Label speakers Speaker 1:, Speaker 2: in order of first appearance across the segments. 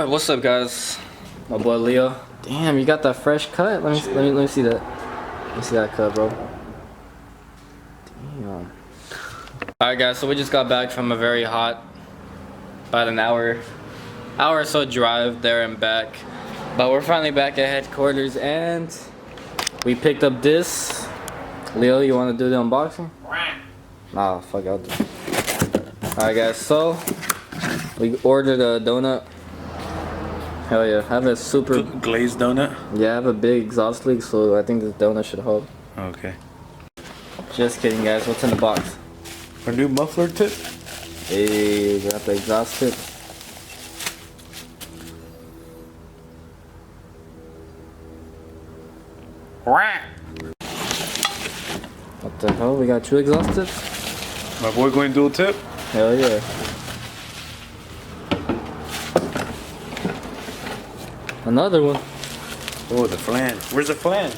Speaker 1: What's up, guys? My boy Leo. Damn, you got that fresh cut. Let me see that. Let me see that cut, bro. Damn. Alright, guys. So we just got back from a very hot, about an hour or so drive there and back. But we're finally back at headquarters, and we picked up this. Leo, you want to do the unboxing? Nah, fuck out. Alright, guys. So we ordered a donut. Hell yeah, I have a super
Speaker 2: glazed donut.
Speaker 1: Yeah, I have a big exhaust leak, so I think this donut should hold.
Speaker 2: Okay.
Speaker 1: Just kidding, guys. What's in the box?
Speaker 2: Our new muffler tip.
Speaker 1: Hey, got the exhaust tip. What the hell? We got two exhaust tips?
Speaker 2: My boy going dual tip.
Speaker 1: Hell yeah. Another one.
Speaker 2: Oh, the flange. Where's the flange?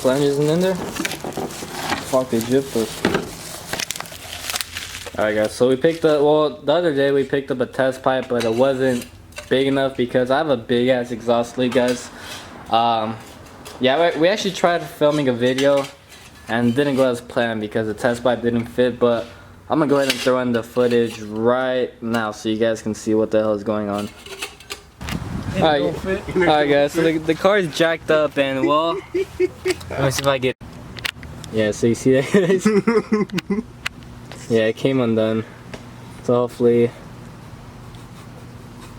Speaker 1: Flange isn't in there? Fuck, they gypped us. Alright, guys, so we picked up, well, the other day we picked up a test pipe, but it wasn't big enough because I have a big ass exhaust leak, guys. Yeah, we actually tried filming a video and didn't go as planned because the test pipe didn't fit, but I'm gonna go ahead and throw in the footage right now so you guys can see what the hell is going on. Alright guys, so the car is jacked up and well, let me see if I get, yeah, so you see that, guys? Yeah, it came undone, so hopefully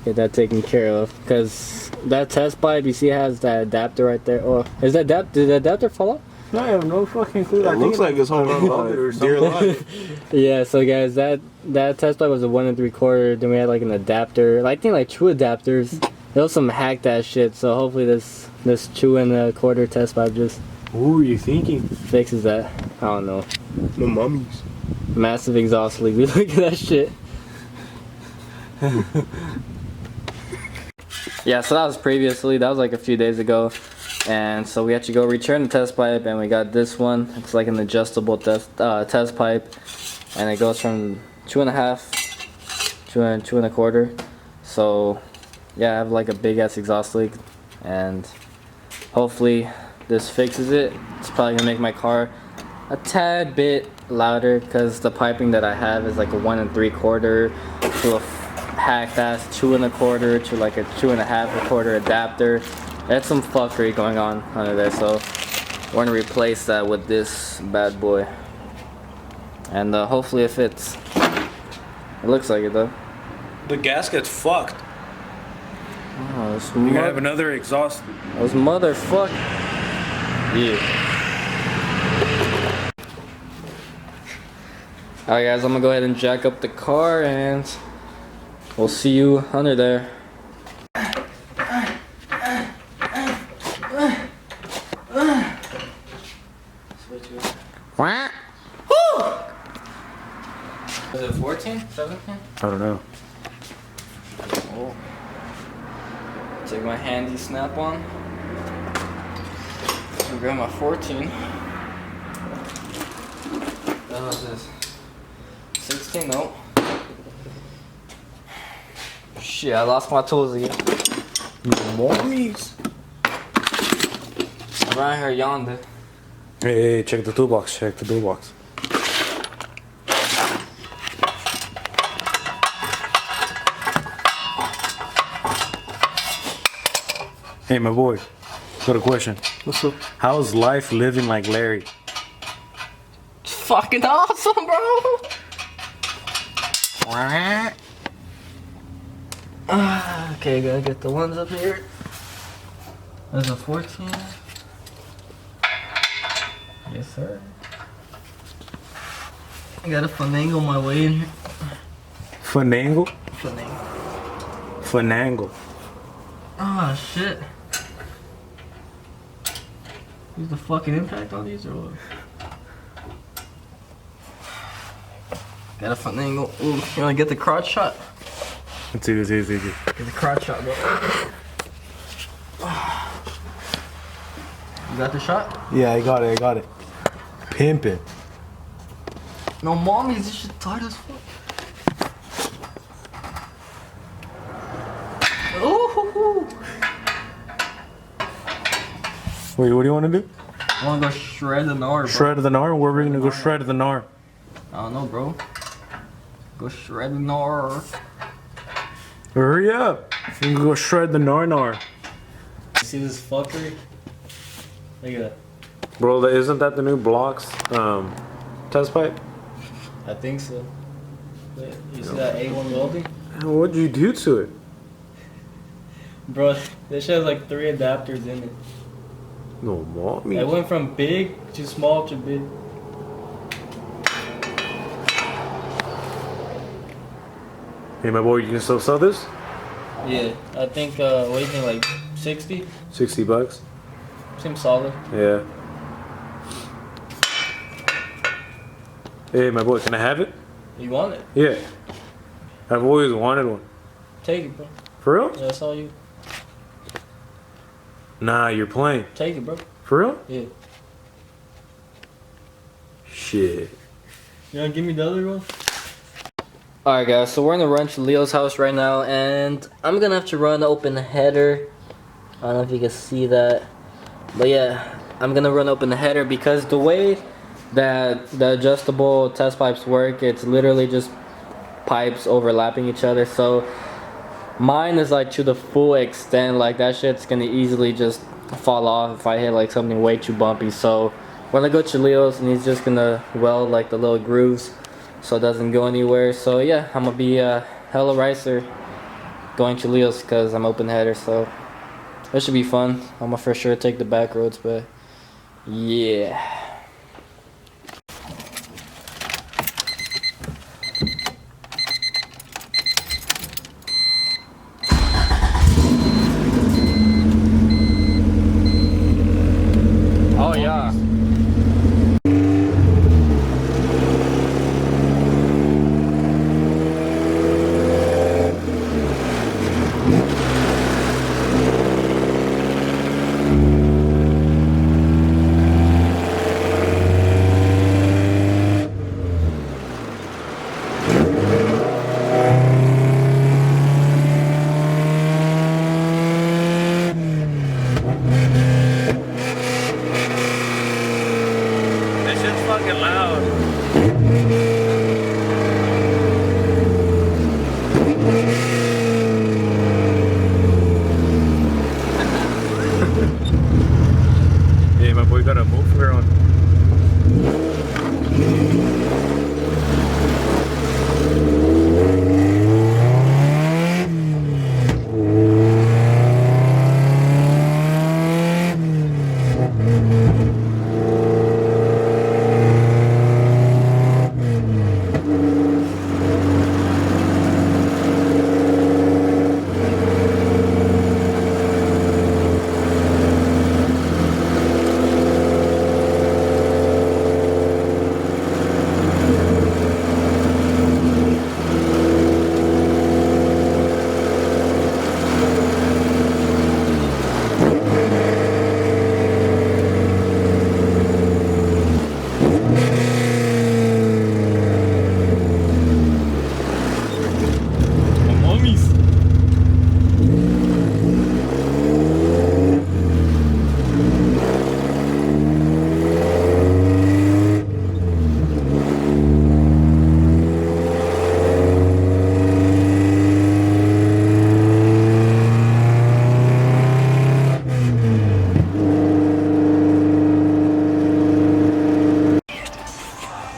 Speaker 1: get that taken care of, because that test pipe, you see, has that adapter right there. Oh, is that did the adapter fall off?
Speaker 2: No, I have no fucking clue. It looks like it's on or dear life.
Speaker 1: Yeah, so guys, that test pipe was a 1 3/4. Then we had like an adapter. I think like true adapters. There was some hacked ass shit. So hopefully this 2 1/4 test pipe just.
Speaker 2: What were you thinking?
Speaker 1: Fixes that. I don't know.
Speaker 2: No mummies.
Speaker 1: Massive exhaust leak. We look at that shit. Yeah, so that was previously. That was like a few days ago. And so we had to go return the test pipe, and we got this one. It's like an adjustable test pipe, and it goes from 2 1/2 to 2 1/4. So yeah, I have like a big ass exhaust leak, and hopefully this fixes it. It's probably gonna make my car a tad bit louder because the piping that I have is like a 1 3/4 to a hacked ass 2 1/4 to like a 2 1/2/4 adapter. That's some fuckery going on under there, so we're gonna replace that with this bad boy, and hopefully it fits. It looks like it though.
Speaker 2: The gasket's fucked.
Speaker 1: Oh,
Speaker 2: you gotta have another exhaust.
Speaker 1: Those motherfuck. Yeah. Alright guys, I'm gonna go ahead and jack up the car and we'll see you under there. What? Was it 14? 17?
Speaker 2: I don't know.
Speaker 1: Oh. Take my handy snap on. I'll grab my 14. What was this? 16? No. Shit, I lost my tools again.
Speaker 2: Mommies.
Speaker 1: Right here yonder.
Speaker 2: Hey, check the toolbox. Check the toolbox. Hey, my boy. Got a question.
Speaker 1: What's up?
Speaker 2: How's life living like Larry?
Speaker 1: It's fucking awesome, bro. Okay, gotta get the ones up here. There's a 14. Yes, sir. I gotta finagle my way in here.
Speaker 2: Finagle?
Speaker 1: Finagle.
Speaker 2: Finagle.
Speaker 1: Ah, shit. Use the fucking impact on these or what? Gotta finagle. Ooh, you wanna get the crotch shot?
Speaker 2: It's easy.
Speaker 1: Get the crotch shot, bro. You got the shot?
Speaker 2: Yeah, I got it. Pimpin'.
Speaker 1: No, mommies, this shit tight as fuck.
Speaker 2: Wait, what do you want to do?
Speaker 1: I want to go shred the gnar, bro.
Speaker 2: Shred the gnar? Where are we going to go shred the gnar?
Speaker 1: I don't know, bro. Go shred the gnar.
Speaker 2: Hurry up. You can go shred the gnar.
Speaker 1: You see this fucker? Look at that.
Speaker 2: Bro, isn't that the new blocks test pipe?
Speaker 1: I think so. You see that A1 welding?
Speaker 2: What'd you do to it?
Speaker 1: Bro, this shit has like 3 adapters in it.
Speaker 2: No, mommy.
Speaker 1: It went from big to small to big.
Speaker 2: Hey, my boy, you can still sell this?
Speaker 1: Yeah, I think, what do you think, like 60?
Speaker 2: $60?
Speaker 1: Seems solid.
Speaker 2: Yeah. Hey, my boy, can I have it?
Speaker 1: You want it?
Speaker 2: Yeah. I've always wanted one.
Speaker 1: Take it, bro.
Speaker 2: For real?
Speaker 1: Yeah, that's all you.
Speaker 2: Nah, you're playing.
Speaker 1: Take it, bro.
Speaker 2: For real?
Speaker 1: Yeah.
Speaker 2: Shit.
Speaker 1: You wanna give me the other one? Alright guys, so we're in the run to Leo's house right now, and I'm gonna have to run open header. I don't know if you can see that, but yeah, I'm gonna run open the header because the way that the adjustable test pipes work, it's literally just pipes overlapping each other. So mine is like to the full extent, like that shit's gonna easily just fall off if I hit like something way too bumpy. So we're gonna go to Leo's and he's just gonna weld like the little grooves so it doesn't go anywhere. So yeah, I'm gonna be hella ricer going to Leo's because I'm open header, so it should be fun. I'm gonna for sure take the back roads, but yeah. Oh yeah.
Speaker 2: That shit's fucking loud. Hey, my boy got a muffler on.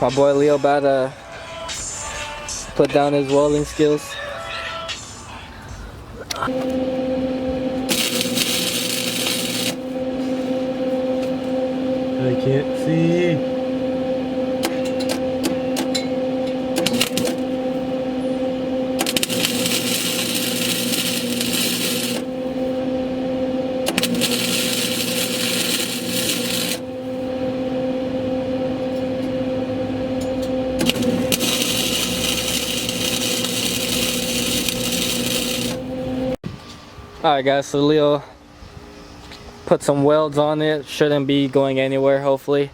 Speaker 1: My boy Leo about to put down his welding skills.
Speaker 2: I can't see.
Speaker 1: Alright guys, so Leo put some welds on it. Shouldn't be going anywhere, hopefully.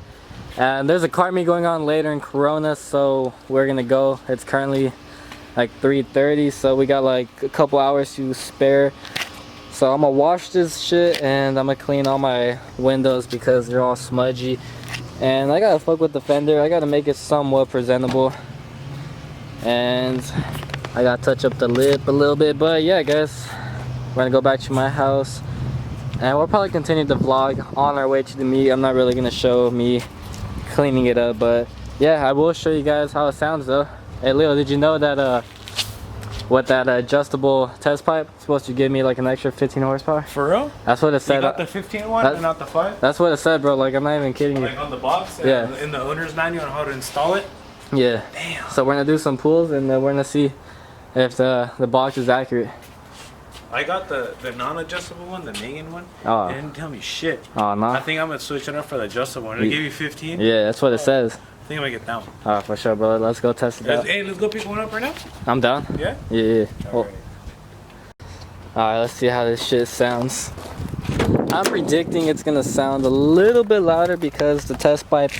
Speaker 1: And there's a car meet going on later in Corona, so we're gonna go. It's currently like 3:30, so we got like a couple hours to spare. So I'm gonna wash this shit and I'm gonna clean all my windows because they're all smudgy. And I gotta fuck with the fender. I gotta make it somewhat presentable. And I gotta touch up the lip a little bit. But yeah, guys, we're gonna go back to my house. And we'll probably continue the vlog on our way to the meet. I'm not really gonna show me cleaning it up. But yeah, I will show you guys how it sounds though. Hey Leo, did you know that with that adjustable test pipe, it's supposed to give me like an extra 15 horsepower?
Speaker 3: For real?
Speaker 1: That's what it said.
Speaker 3: You got the 15 one and not the 5?
Speaker 1: That's what it said, bro. Like, I'm not even kidding you.
Speaker 3: Like on the box?
Speaker 1: Yeah.
Speaker 3: In the owner's manual on how to install it?
Speaker 1: Yeah.
Speaker 3: Damn.
Speaker 1: So we're gonna do some pulls and we're gonna see if the box is accurate.
Speaker 3: I got the non-adjustable one, the Megan one.
Speaker 1: Oh.
Speaker 3: It didn't tell me shit.
Speaker 1: Oh, no?
Speaker 3: I think I'm gonna switch it up for the adjustable one. It gave you 15?
Speaker 1: Yeah, that's what it says.
Speaker 3: I think I'm gonna get that one.
Speaker 1: Alright, for sure, bro. Let's go test it out.
Speaker 3: Hey, let's go pick one up right now?
Speaker 1: I'm down.
Speaker 3: Yeah?
Speaker 1: Yeah.
Speaker 3: Alright.
Speaker 1: Alright, let's see how this shit sounds. I'm predicting it's gonna sound a little bit louder because the test pipe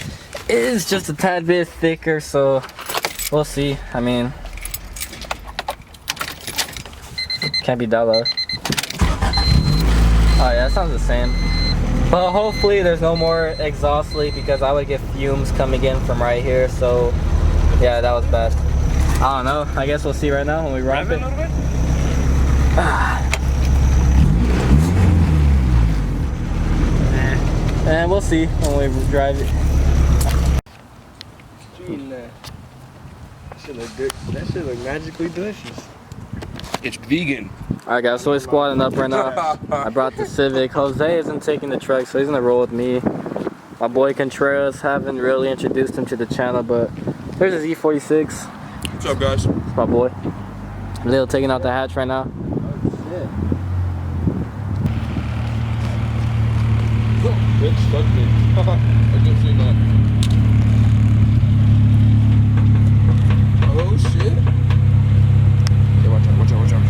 Speaker 1: is just a tad bit thicker, so we'll see. I mean, can't be that loud. Oh yeah, that sounds the same. But hopefully there's no more exhaust leak because I would get fumes coming in from right here. So yeah, that was bad. I don't know. I guess we'll see right now when we rev it.
Speaker 3: A little bit?
Speaker 1: And we'll see when we drive it.
Speaker 2: That shit look magically delicious.
Speaker 4: It's vegan.
Speaker 1: Alright guys, so we're squatting up right now. I brought the Civic. Jose isn't taking the truck, so he's gonna roll with me. My boy Contreras, haven't really introduced him to the channel, but there's his E46.
Speaker 4: What's up, guys?
Speaker 1: It's my boy. Lil taking out the hatch right now.
Speaker 4: Bitch, fuck me. I just seen that. Oh shit. Okay, watch out, watch out, watch out.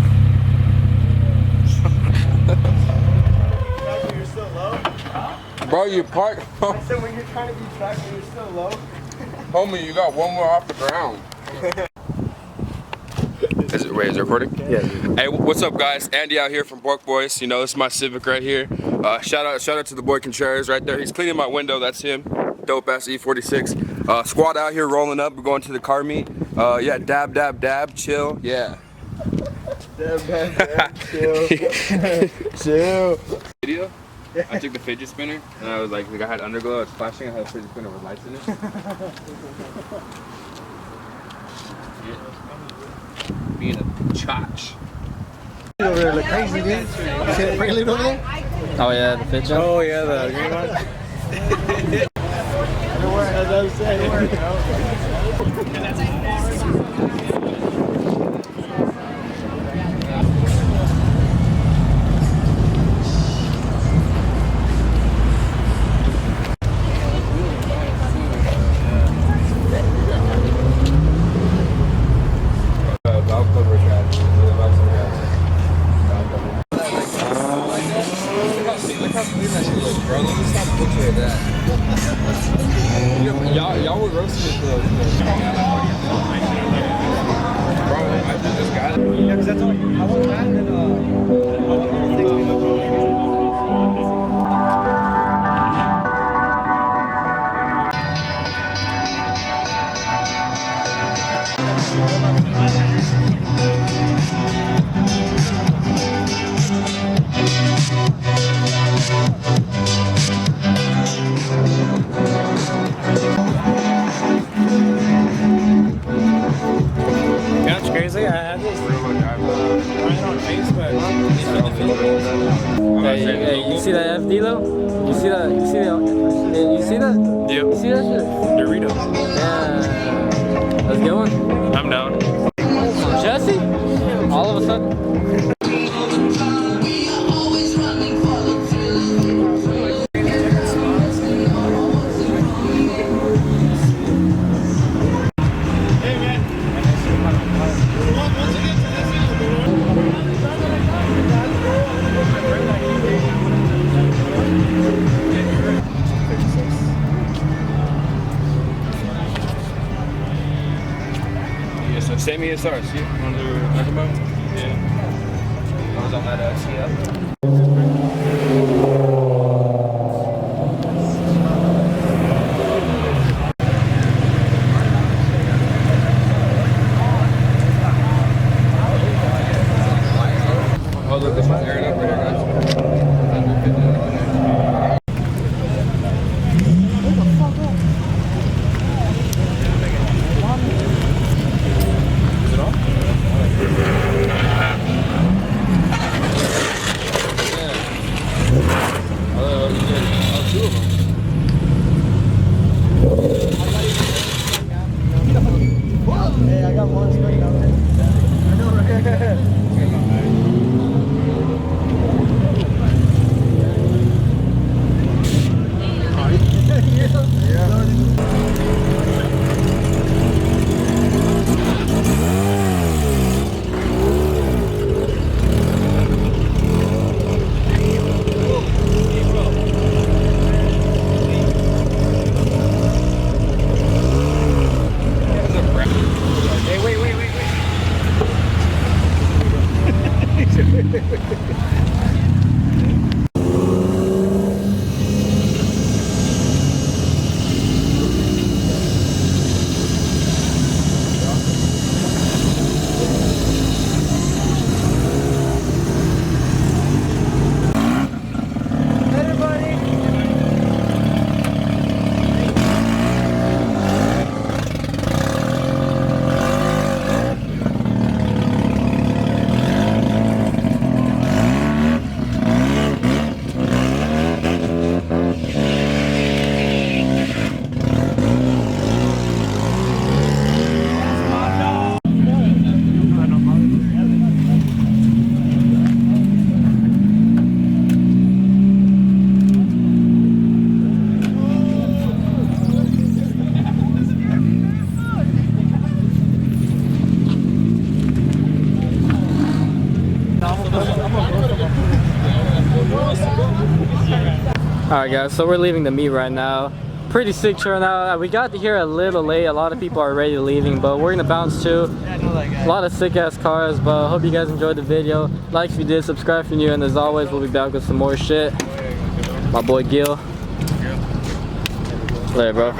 Speaker 2: You're still low?
Speaker 4: Bro, you parked.
Speaker 2: I said when you're trying to be tracked, you're still low.
Speaker 4: Homie, you got one more off the ground. Is it recording?
Speaker 1: Yeah.
Speaker 4: Hey, what's up, guys? Andy out here from Bork Boys. You know, this is my Civic right here. Shout out to the boy Contreras right there. He's cleaning my window. That's him. Dope ass E46. Squad out here rolling up. We're going to the car meet. Yeah, dab, dab, dab, chill. Yeah.
Speaker 2: Dab, dab, dab, chill. Chill.
Speaker 4: Video. I took the fidget spinner and I was like, I had underglow. It's flashing. I had a fidget spinner with lights in it. Being a chotch.
Speaker 2: Over there look crazy, dude. You see that pretty over there?
Speaker 1: Oh yeah, the fit jump.
Speaker 3: Oh yeah, the green one.
Speaker 2: As I was saying.
Speaker 4: Y'all were roasting it though. Bro, I just got it.
Speaker 2: Yeah, because that's all you. I want that and then I want all the things to be the
Speaker 3: That's crazy. I had this right on Facebook.
Speaker 1: Hey, you see that FD though? You see that? You see that? You see that?
Speaker 3: Yep.
Speaker 1: You see that shit?
Speaker 3: Dorito.
Speaker 1: Yeah. Let's get one.
Speaker 3: I'm down.
Speaker 1: Jesse? All of a sudden?
Speaker 4: Yeah, so same ESR, see? On the talking about? Yeah. on that CF. Oh look, this one's airing up right here, guys.
Speaker 2: Hey, I got one spring down there. I know, right?
Speaker 1: Alright guys, so we're leaving the meet right now. Pretty sick turnout. We got here a little late. A lot of people are already leaving, but we're gonna bounce too. A lot of sick ass cars, but hope you guys enjoyed the video. Like if you did, subscribe if you're new, and as always, we'll be back with some more shit. My boy Gil. Later, bro.